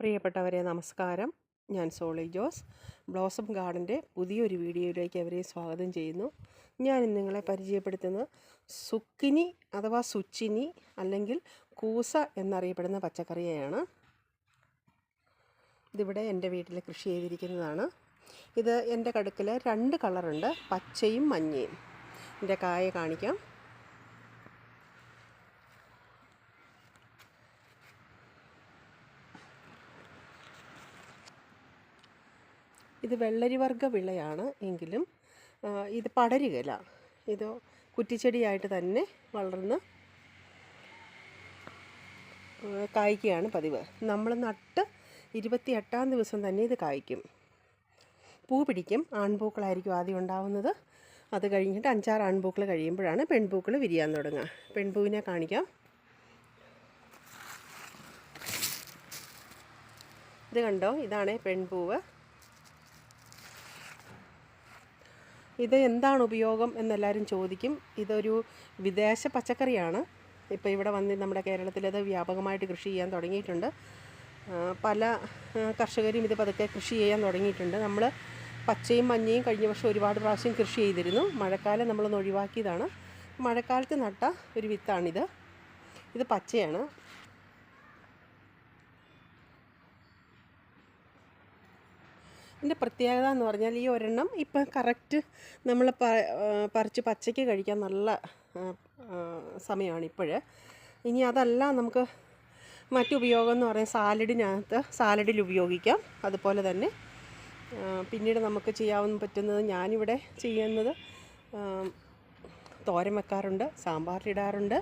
പ്രിയപ്പെട്ടവരെ നമസ്കാരം. ഞാൻ സോളി ജോസ്. ബ്ലോസം ഗാർഡൻ്റെ പുതിയൊരു വീഡിയോയിലേക്ക് അവരെ സ്വാഗതം ചെയ്യുന്നു. ഞാൻ ഇന്ന് നിങ്ങളെ പരിചയപ്പെടുത്തുന്നത് സുക്കിനി അഥവാ സുച്ചിനി അല്ലെങ്കിൽ കൂസ എന്നറിയപ്പെടുന്ന പച്ചക്കറിയെയാണ്. ഇതിവിടെ എൻ്റെ വീട്ടിൽ കൃഷി ചെയ്തിരിക്കുന്നതാണ്. ഇത് എൻ്റെ കടുക്കിൽ 2 കളറുണ്ട്, പച്ചയും മഞ്ഞയും. ഇതിൻ്റെ കായ കാണിക്കാം. ഇത് വെള്ളരിവർഗ്ഗ വിളയാണ് എങ്കിലും ഇത് പടരുകയില്ല. ഇത് കുറ്റിച്ചെടിയായിട്ട് തന്നെ വളർന്ന് കായ്ക്കുകയാണ് പതിവ്. നമ്മൾ നട്ട് 28-ാം ദിവസം തന്നെ ഇത് കായ്ക്കും. പൂ പിടിക്കും. ആൺപൂക്കളായിരിക്കും ആദ്യം ഉണ്ടാവുന്നത്. അത് കഴിഞ്ഞിട്ട് 5-6 ആൺപൂക്കൾ കഴിയുമ്പോഴാണ് പെൺപൂക്കൾ വിരിയാൻ തുടങ്ങുക. പെൺപൂവിനെ കാണിക്കാം. ഇത് കണ്ടോ, ഇതാണ് പെൺപൂവ്. ഇത് എന്താണ് ഉപയോഗം എന്നെല്ലാവരും ചോദിക്കും. ഇതൊരു വിദേശ പച്ചക്കറിയാണ്. ഇപ്പോൾ ഇവിടെ വന്ന് നമ്മുടെ കേരളത്തിൽ അത് വ്യാപകമായിട്ട് കൃഷി ചെയ്യാൻ തുടങ്ങിയിട്ടുണ്ട്. പല കർഷകരും ഇത് പതുക്കെ കൃഷി ചെയ്യാൻ തുടങ്ങിയിട്ടുണ്ട്. നമ്മൾ പച്ചയും മഞ്ഞയും കഴിഞ്ഞ വർഷം ഒരുപാട് പ്രാവശ്യം കൃഷി ചെയ്തിരുന്നു. മഴക്കാലം നമ്മളൊന്ന് ഒഴിവാക്കിയതാണ്. മഴക്കാലത്ത് നട്ട ഒരു വിത്താണിത്. ഇത് പച്ചയാണ്. ഇതിൻ്റെ പ്രത്യേകത എന്ന് പറഞ്ഞാൽ ഈ ഒരെണ്ണം ഇപ്പം കറക്റ്റ് നമ്മൾ പറിച്ച് പച്ചയ്ക്ക് കഴിക്കാൻ നല്ല സമയമാണ് ഇപ്പോഴ്. ഇനി അതല്ല, നമുക്ക് മറ്റുപയോഗം എന്ന് പറയുന്നത് സാലഡിൽ ഉപയോഗിക്കാം. അതുപോലെ തന്നെ പിന്നീട് നമുക്ക് പറ്റുന്നത് ഞാനിവിടെ ചെയ്യുന്നത് തോരൻ വെക്കാറുണ്ട്, സാമ്പാറിലിടാറുണ്ട്.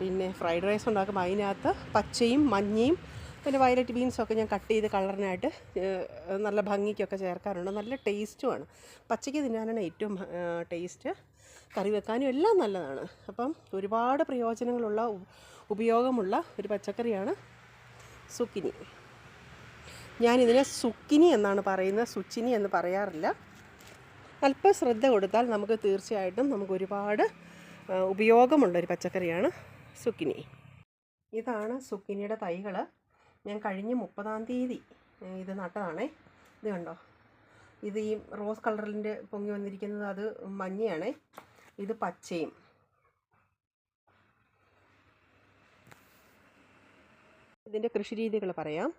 പിന്നെ ഫ്രൈഡ് റൈസ് ഉണ്ടാക്കുമ്പോൾ അതിനകത്ത് പച്ചയും മഞ്ഞയും പിന്നെ വയലറ്റ് ബീൻസൊക്കെ ഞാൻ കട്ട് ചെയ്ത് കളറിനായിട്ട് നല്ല ഭംഗിക്കൊക്കെ ചേർക്കാറുണ്ട്. നല്ല ടേസ്റ്റുമാണ്. പച്ചയ്ക്ക് തിന്നാനാണ് ഏറ്റവും ടേസ്റ്റ്. കറി വെക്കാനും എല്ലാം നല്ലതാണ്. അപ്പം ഒരുപാട് പ്രയോജനങ്ങളുള്ള ഉപയോഗമുള്ള ഒരു പച്ചക്കറിയാണ് സുക്കിനി. ഞാനിതിനെ സുക്കിനി എന്നാണ് പറയുന്നത്, സുച്ചിനി എന്ന് പറയാറില്ല. അല്പം ശ്രദ്ധ കൊടുത്താൽ നമുക്ക് തീർച്ചയായിട്ടും ഒരുപാട് ഉപയോഗമുള്ളൊരു പച്ചക്കറിയാണ് സുക്കിനി. ഇതാണ് സുക്കിനിയുടെ തൈകൾ. ഞാൻ കഴിഞ്ഞ 30-ാം തീയതി ഇത് നട്ടതാണേ. ഇത് കണ്ടോ, ഇത് ഈ റോസ് കളറിൻ്റെ പൊങ്ങി വന്നിരിക്കുന്നത് അത് മഞ്ഞയാണേ. ഇത് പച്ചയും. ഇതിൻ്റെ കൃഷി രീതികൾ പറയാം.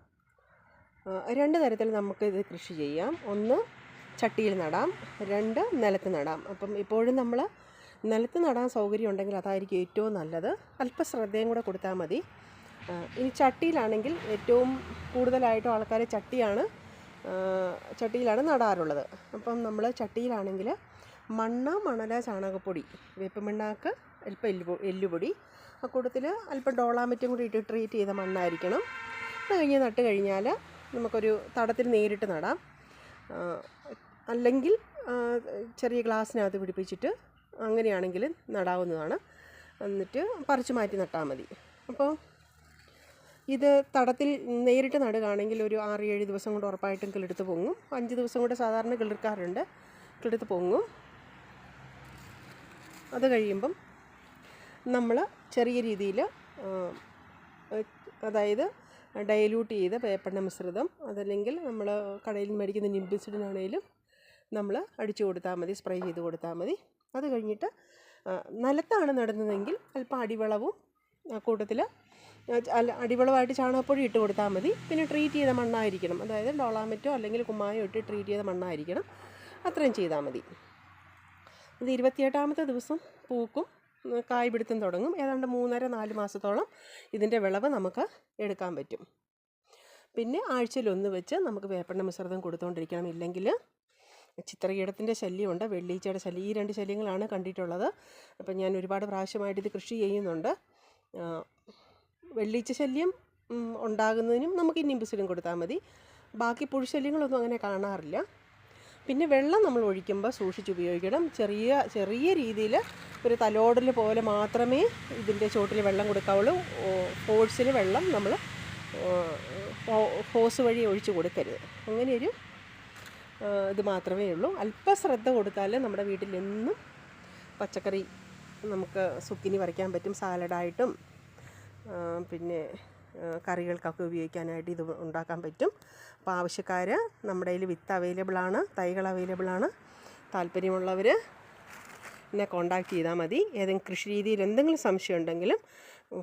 2 തരത്തിൽ നമുക്ക് ഇത് കൃഷി ചെയ്യാം. 1 ചട്ടിയിൽ നടാം, 2 നിലത്ത് നടാം. അപ്പം ഇപ്പോഴും നമ്മൾ നിലത്ത് നടാൻ സൗകര്യം ഉണ്ടെങ്കിൽ അതായിരിക്കും ഏറ്റവും നല്ലത്. അല്പ ശ്രദ്ധയും കൂടെ കൊടുത്താൽ മതി. ഇനി ചട്ടിയിലാണെങ്കിൽ ഏറ്റവും കൂടുതലായിട്ടും ആൾക്കാർ ചട്ടിയിലാണ് നടാറുള്ളത്. അപ്പം നമ്മൾ ചട്ടിയിലാണെങ്കിൽ മണല, ചാണകപ്പൊടി, വേപ്പമണ്ണാക്ക്, അല്പം എല്ലുപൊടി, കൂട്ടത്തിൽ അല്പം ഡോളാമിറ്റും കൂടി ഇട്ട് ട്രീറ്റ് ചെയ്ത മണ്ണായിരിക്കണം. അത് കഴിഞ്ഞ് നട്ട് കഴിഞ്ഞാൽ നമുക്കൊരു തടത്തിൽ നേരിട്ട് നടാം. അല്ലെങ്കിൽ ചെറിയ ഗ്ലാസ്സിനകത്ത് പിടിപ്പിച്ചിട്ട് അങ്ങനെയാണെങ്കിൽ നടാവുന്നതാണ്. എന്നിട്ട് പറിച്ചു മാറ്റി നട്ടാൽ മതി. അപ്പോൾ ഇത് തടത്തിൽ നേരിട്ട് നടുകയാണെങ്കിൽ ഒരു 6-7 ദിവസം കൊണ്ട് ഉറപ്പായിട്ടും കിളിർത്ത് പൊങ്ങും. 5 ദിവസം കൊണ്ട് സാധാരണ കിളിർക്കാറുണ്ട്. കിളിർത്ത് പൊങ്ങും. അത് കഴിയുമ്പം നമ്മൾ ചെറിയ രീതിയിൽ അതായത് ഡൈല്യൂട്ട് ചെയ്ത വേപ്പെണ്ണ മിശ്രിതം, അതല്ലെങ്കിൽ നമ്മൾ കടയിൽ നിന്ന് മേടിക്കുന്ന നിംബിസിഡിനാണേലും നമ്മൾ അടിച്ചു കൊടുത്താൽ മതി, സ്പ്രേ ചെയ്ത് കൊടുത്താൽ മതി. അത് കഴിഞ്ഞിട്ട് നിലത്താണ് നടുന്നതെങ്കിൽ അല്പം അടിവളവും കൂട്ടത്തിൽ അടിവളമായിട്ട് ചാണകപ്പൊടി ഇട്ട് കൊടുത്താൽ മതി. പിന്നെ ട്രീറ്റ് ചെയ്ത മണ്ണായിരിക്കണം. അതായത് ഡോളാമെറ്റോ അല്ലെങ്കിൽ കുമ്മായോ ഇട്ട് ട്രീറ്റ് ചെയ്ത മണ്ണായിരിക്കണം. അത്രയും ചെയ്താൽ മതി. ഇത് 28-ാമത്തെ ദിവസം പൂക്കും, കായ് പിടുത്തം തുടങ്ങും. ഏതാണ്ട് 3.5-4 മാസത്തോളം ഇതിൻ്റെ വിളവ് നമുക്ക് എടുക്കാൻ പറ്റും. പിന്നെ ആഴ്ചയിൽ 1 വെച്ച് നമുക്ക് വേപ്പെണ്ണ മിശ്രിതം കൊടുത്തുകൊണ്ടിരിക്കണം. ഇല്ലെങ്കിൽ ചിത്രകീടത്തിൻ്റെ ശല്യമുണ്ട്, വെള്ളീച്ചയുടെ ശല്യം. ഈ 2 ശല്യങ്ങളാണ് കണ്ടിട്ടുള്ളത്. അപ്പം ഞാൻ ഒരുപാട് പ്രാവശ്യമായിട്ട് ഇത് കൃഷി ചെയ്യുന്നുണ്ട്. വെള്ളീച്ച ശല്യം ഉണ്ടാകുന്നതിനും നമുക്ക് നിംബിസിഡിൻ കൊടുത്താൽ മതി. ബാക്കി പുഴുശല്യങ്ങളൊന്നും അങ്ങനെ കാണാറില്ല. പിന്നെ വെള്ളം നമ്മൾ ഒഴിക്കുമ്പോൾ സൂക്ഷിച്ചുപയോഗിക്കണം. ചെറിയ രീതിയിൽ ഒരു തലോടൽ പോലെ മാത്രമേ ഇതിൻ്റെ ചോട്ടിൽ വെള്ളം കൊടുക്കാവുള്ളൂ. ഫോഴ്സിൽ വെള്ളം നമ്മൾ ഹോസ് വഴി ഒഴിച്ച് കൊടുക്കരുത്. അങ്ങനെയൊരു ഇത് മാത്രമേ ഉള്ളൂ. അല്പ ശ്രദ്ധ കൊടുത്താൽ നമ്മുടെ വീട്ടിൽ എന്നും പച്ചക്കറി നമുക്ക് സുക്കിനി പറിക്കാൻ പറ്റും. സാലഡായിട്ടും പിന്നെ കറികൾക്കൊക്കെ ഉപയോഗിക്കാനായിട്ട് ഇത് ഉണ്ടാക്കാൻ പറ്റും. അപ്പോൾ ആവശ്യക്കാർ നമ്മുടെ കയ്യിൽ വിത്ത് അവൈലബിളാണ്, തൈകൾ അവൈലബിളാണ്. താല്പര്യമുള്ളവർ എന്നെ കോൺടാക്റ്റ് ചെയ്താൽ മതി. ഏതെങ്കിലും കൃഷി രീതിയിൽ എന്തെങ്കിലും സംശയം ഉണ്ടെങ്കിലും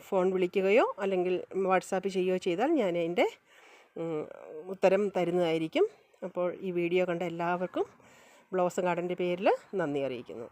ഫോൺ വിളിക്കുകയോ അല്ലെങ്കിൽ വാട്സാപ്പ് ചെയ്യുകയോ ചെയ്താൽ ഞാൻ അതിൻ്റെ ഉത്തരം തരുന്നതായിരിക്കും. അപ്പോൾ ഈ വീഡിയോ കണ്ട എല്ലാവർക്കും ബ്ലോസം ഗാർഡൻ്റെ പേരിൽ നന്ദി അറിയിക്കുന്നു.